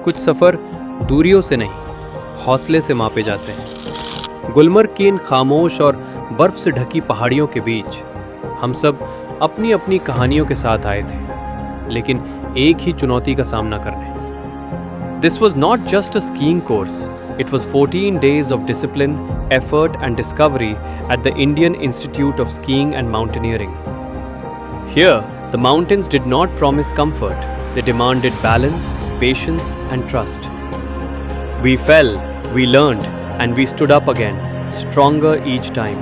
कुछ सफ़र दूरियों से नहीं, हौसले से मापे जाते हैं। गुलमर्ग की इन खामोश और बर्फ से ढकी पहाड़ियों के बीच हम सब अपनी अपनी कहानियों के साथ आए थे, लेकिन एक ही चुनौती का सामना करने। This was not just a skiing course. It was 14 days of discipline, effort and discovery at the Indian Institute of Skiing and Mountaineering. Here, the mountains did not promise comfort. They demanded balance, patience and trust. We fell, we learned, and we stood up again, stronger each time.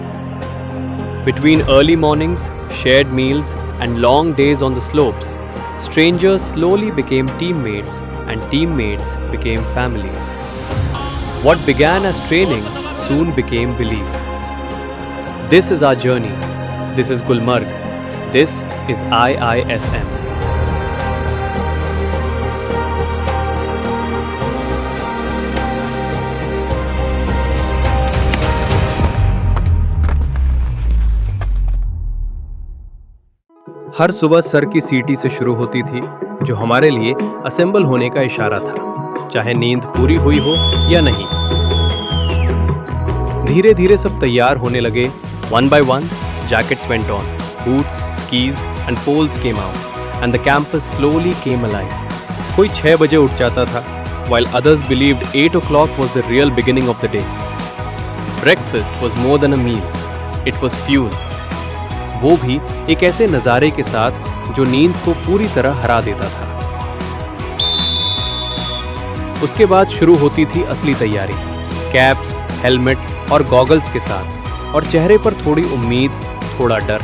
Between early mornings, shared meals, and long days on the slopes, strangers slowly became teammates, and teammates became family. What began as training soon became belief. This is our journey. This is Gulmarg. This is IISM. हर सुबह sir की सीटी से शुरू होती थी, जो हमारे लिए असेंबल होने का इशारा था, चाहे नींद पूरी हुई हो या नहीं। धीरे धीरे सब तैयार होने लगे। One by one, jackets went on, boots, skis and poles came out, and the campus slowly came alive. कोई 6 बजे उठ जाता था, while others believed 8 o'clock was the real beginning of the day. Breakfast was more than a meal. It was fuel. वो भी एक ऐसे नज़ारे के साथ जो नींद को पूरी तरह हरा देता था। उसके बाद शुरू होती थी असली तैयारी, कैप्स, हेलमेट और गॉगल्स के साथ, और चेहरे पर थोड़ी उम्मीद, थोड़ा डर।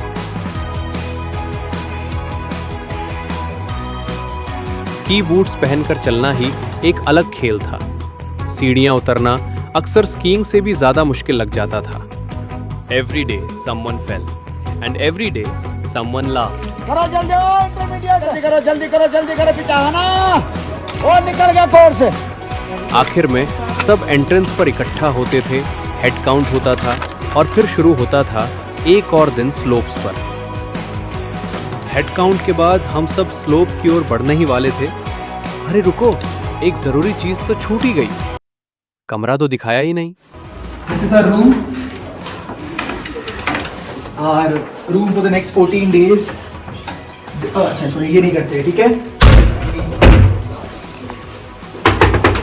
स्की बूट्स पहनकर चलना ही एक अलग खेल था। सीढ़ियां उतरना अक्सर स्कीइंग से भी ज्यादा मुश्किल लग जाता था। Every day someone fell. And every day, someone laughed. करो जल्दी, इंटरमीडिएट जल्दी करो पिटा है ना, और निकल गया कोर्स। आखिर में सब एंट्रेंस पर इकट्ठा होते थे, हेड काउंट होता था, और फिर शुरू होता था एक और दिन स्लोप्स पर। हेड काउंट के बाद हम सब स्लोप की ओर बढ़ने ही वाले थे। अरे रुको, एक जरूरी चीज तो छूट ही गई। कमरा तो दिखाया ही नहीं। This is our room. Our room for the next 14 days. अच्छा छोड़िए, ये नहीं करते, ठीक है?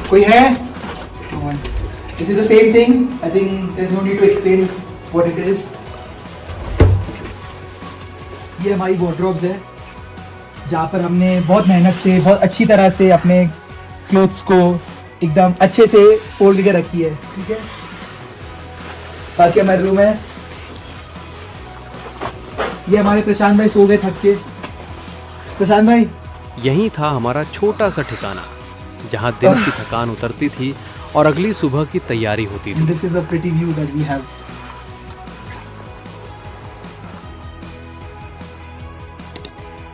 कोई है? This is the same thing. I think there's no need to explain what it is. ये हमारी wardrobes है, जहाँ पर हमने बहुत मेहनत से, बहुत अच्छी तरह से अपने क्लोथ्स को एकदम अच्छे से फोल्ड के रखी है, ठीक है? बाकी हमारा रूम है। ये हमारे प्रशांत भाई सो गए थक के। प्रशांत भाई, यही था हमारा छोटा सा ठिकाना, जहाँ दिन की थकान उतरती थी और अगली सुबह की तैयारी होती थी। This is a pretty view that we have.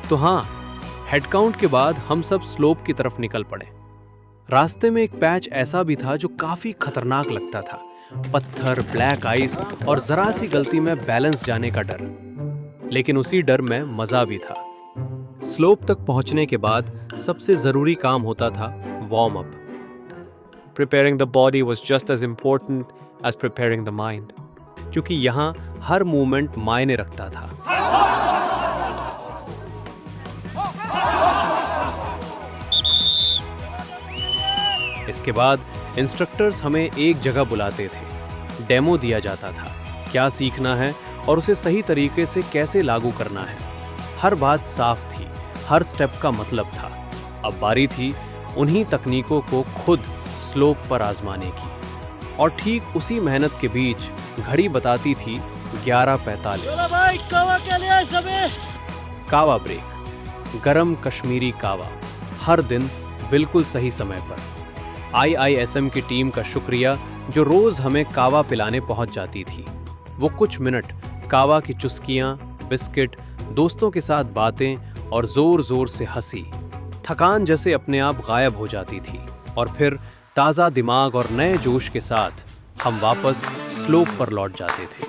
तो हाँ, हेड काउंट के बाद हम सब स्लोप की तरफ निकल पड़े। रास्ते में एक पैच ऐसा भी था जो काफी खतरनाक लगता था। पत्थर, ब्लैक आइस और जरा सी गलती में बैलेंस जाने का डर। लेकिन उसी डर में मजा भी था। स्लोप तक पहुंचने के बाद सबसे जरूरी काम होता था warm up. Preparing the body was just as important as preparing the mind, क्योंकि यहाँ हर मूवमेंट मायने रखता था। इसके बाद इंस्ट्रक्टर्स हमें एक जगह बुलाते थे, डेमो दिया जाता था, क्या सीखना है और उसे सही तरीके से कैसे लागू करना है। हर बात साफ थी, हर स्टेप का मतलब था। अब बारी थी उन्हीं तकनीकों को खुद स्लोप पर आजमाने की। और ठीक उसी मेहनत के बीच घड़ी बताती थी 11:45। कावा ब्रेक, गरम कश्मीरी कावा, हर दिन बिल्कुल सही समय पर। IISM की टीम का शुक्रिया जो रोज हमें कावा पिलाने पहुंच जाती थी। वो कुछ मिनट कावा की चुस्कियां, बिस्किट, दोस्तों के साथ बातें और जोर जोर से हंसी, थकान जैसे अपने आप गायब हो जाती थी। और फिर ताज़ा दिमाग और नए जोश के साथ हम वापस स्लोप पर लौट जाते थे।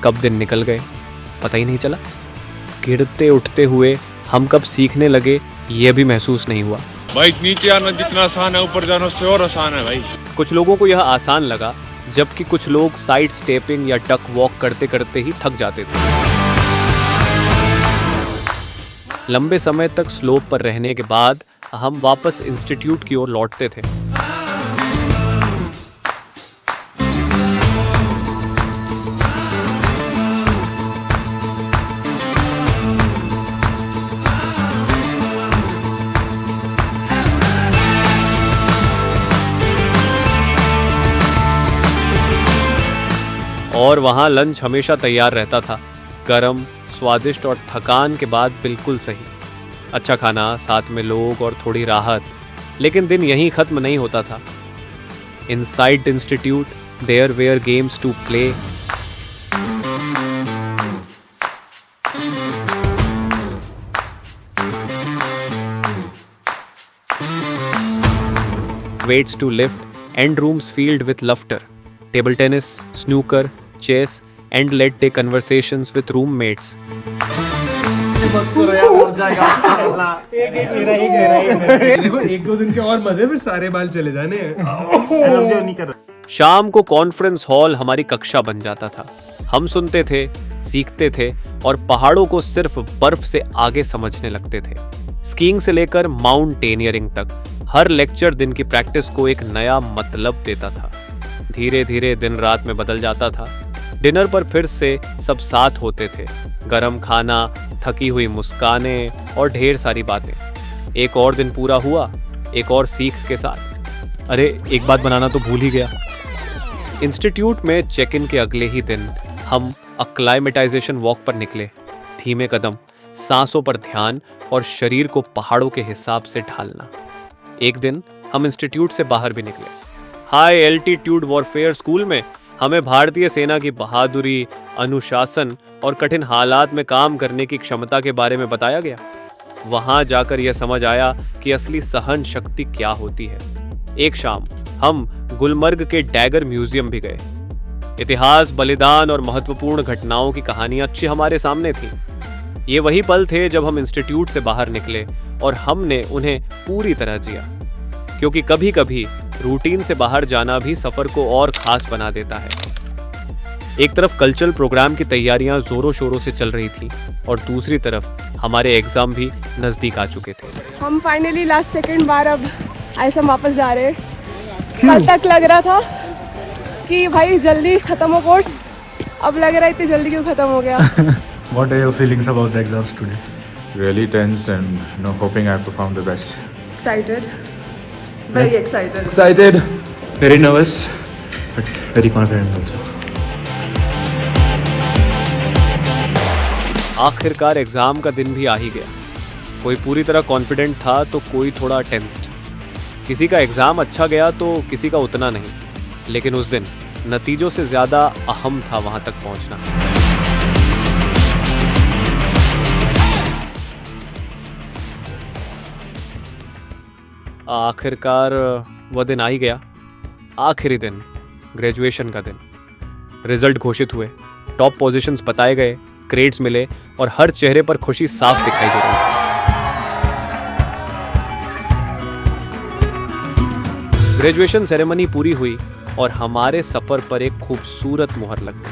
कब दिन निकल गए पता ही नहीं चला। गिरते उठते हुए हम कब सीखने लगे ये भी महसूस नहीं हुआ। भाई नीचे आना जितना आसान है ऊपर जाना उससे और आसान है भाई। कुछ लोगों को यह आसान लगा, जबकि कुछ लोग साइड स्टेपिंग या डक वॉक करते करते ही थक जाते थे। लंबे समय तक स्लोप पर रहने के बाद हम वापस इंस्टीट्यूट की ओर लौटते थे। और वहाँ लंच हमेशा तैयार रहता था, गरम, स्वादिष्ट और थकान के बाद बिल्कुल सही। अच्छा खाना, साथ में लोग और थोड़ी राहत। लेकिन दिन यहीं ख़त्म नहीं होता था। Inside institute there were games to play, weights to lift, and rooms filled with laughter, table tennis, snooker, chess, and late day conversations with roommates. देखो एक दो दिन के और मजे, फिर सारे बाल चले जाने हैं। शाम को कॉन्फ्रेंस हॉल हमारी कक्षा बन जाता था। हम सुनते थे, सीखते थे और पहाड़ों को सिर्फ बर्फ से आगे समझने लगते थे। स्कीइंग से लेकर माउंटेनियरिंग तक हर लेक्चर दिन की प्रैक्टिस को एक नया मतलब देता था। धीरे धीरे दिन रात में बदल जाता था। डिनर पर फिर से सब साथ होते थे। गरम खाना, थकी हुई मुस्कानें और ढेर सारी बातें। एक और दिन पूरा हुआ, एक और सीख के साथ। अरे एक बात बनाना तो भूल ही गया। इंस्टीट्यूट में चेक इन के अगले ही दिन हम अक्लाइमेटाइजेशन वॉक पर निकले। धीमे कदम, सांसों पर ध्यान और शरीर को पहाड़ों के हिसाब से ढालना। एक दिन हम इंस्टीट्यूट से बाहर भी निकले। हाई एल्टीट्यूड वॉरफेयर स्कूल में हमें भारतीय सेना की बहादुरी, अनुशासन और कठिन हालात में काम करने की क्षमता के बारे में बताया गया। वहां जाकर यह समझ आया कि असली सहन शक्ति क्या होती है। एक शाम हम गुलमर्ग के डैगर म्यूजियम भी गए। इतिहास, बलिदान और महत्वपूर्ण घटनाओं की कहानियां अच्छी हमारे सामने थी। ये वही पल थे जब हम इंस्टीट्यूट से बाहर निकले और हमने उन्हें पूरी तरह जिया। क्योंकि कभी कभी रूटीन से बाहर जाना भी सफर को और खास बना देता है। एक तरफ कल्चरल प्रोग्राम की तैयारियां जोरों शोरों से चल रही थी और दूसरी तरफ हमारे एग्जाम भी नजदीक आ चुके थे। हम फाइनली लास्ट सेकंड बार अब ऐसे वापस जा रहे हैं। कल तक लग रहा था कि भाई जल्दी खत्म हो कोर्स, अब लग रहा है इतनी जल्दी क्यों खत्म हो गया। What are your feelings about the exams today? Really tensed and hoping I perform the best. Excited, very excited. Excited, very nervous, but very confident also. आखिरकार एग्जाम का दिन भी आ ही गया। कोई पूरी तरह कॉन्फिडेंट था तो कोई थोड़ा टेंस्ड। किसी का एग्जाम अच्छा गया तो किसी का उतना नहीं। लेकिन उस दिन नतीजों से ज्यादा अहम था वहां तक पहुंचना। आखिरकार वह दिन आ ही गया। आखिरी दिन, ग्रेजुएशन का दिन। रिजल्ट घोषित हुए, टॉप पोजीशंस बताए गए, ग्रेड्स मिले और हर चेहरे पर खुशी साफ दिखाई दे रही थी। ग्रेजुएशन सेरेमनी पूरी हुई और हमारे सफर पर एक खूबसूरत मुहर लग गई।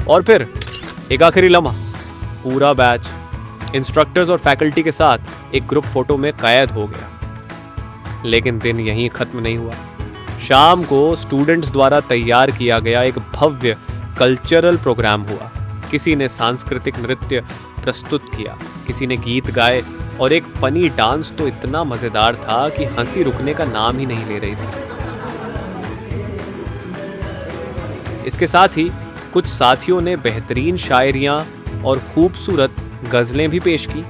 और फिर एक आखिरी लम्हा, पूरा बैच इंस्ट्रक्टर्स और फैकल्टी के साथ एक ग्रुप फोटो में कैद हो गया। लेकिन दिन यहीं खत्म नहीं हुआ। शाम को स्टूडेंट्स द्वारा तैयार किया गया एक भव्य कल्चरल प्रोग्राम हुआ। किसी ने सांस्कृतिक नृत्य प्रस्तुत किया, किसी ने गीत गाए और एक फनी डांस तो इतना मजेदार था कि हंसी रुकने का नाम ही नहीं ले रही थी। इसके साथ ही कुछ साथियों ने बेहतरीन शायरियां और खूबसूरत गजलें भी पेश की।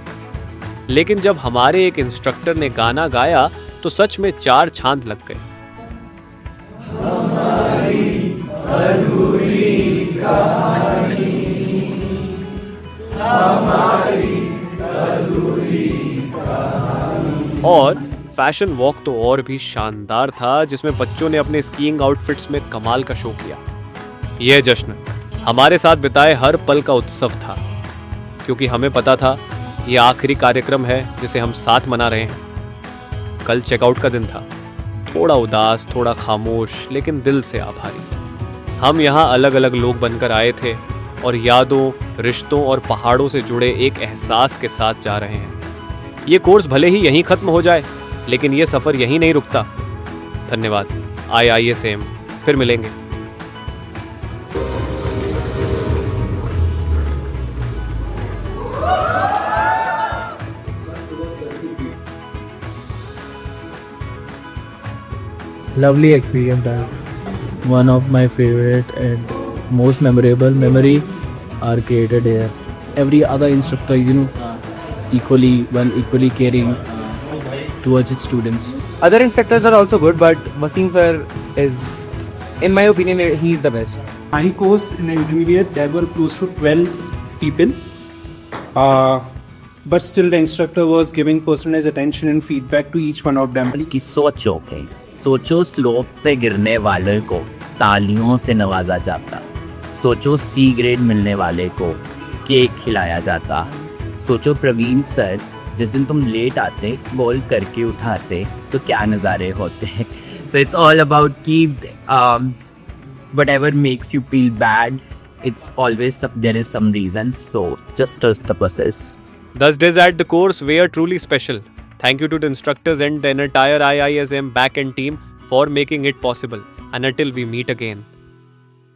लेकिन जब हमारे एक इंस्ट्रक्टर ने गाना गाया तो सच में चार चांद लग गए। और फैशन वॉक तो और भी शानदार था, जिसमें बच्चों ने अपने स्कीइंग आउटफिट्स में कमाल का शो किया। यह जश्न हमारे साथ बिताए हर पल का उत्सव था, क्योंकि हमें पता था ये आखिरी कार्यक्रम है जिसे हम साथ मना रहे हैं। कल चेकआउट का दिन था, थोड़ा उदास, थोड़ा खामोश, लेकिन दिल से आभारी। हम यहाँ अलग अलग लोग बनकर आए थे और यादों, रिश्तों और पहाड़ों से जुड़े एक एहसास के साथ जा रहे हैं। ये कोर्स भले ही यहीं ख़त्म हो जाए, लेकिन ये सफ़र यहीं नहीं रुकता। धन्यवाद। IISAM, फिर मिलेंगे। Lovely experience, that one of my favorite and most memorable memory are created here. Every other instructor, equally caring towards its students. Other instructors are also good, but Wasim sir is, in my opinion, he is the best. My course in intermediate, there were close to 12 people, but still the instructor was giving personalized attention and feedback to each one of them. की सोच okay, सोचो slope से गिरने वाले को तालियों से नवाजा जाता, सोचो C ग्रेड मिलने वाले को केक खिलाया जाता, सोचो प्रवीण सर जिस दिन तुम लेट आते, बोल करके उठाते तो क्या नज़ारे होते। So it's all about keep whatever makes you feel bad, it's always there is some reason, so just trust the process. 10 days at the course were truly special. Thank you to the instructors and the entire IISM back-end team for making it possible. And until we meet again,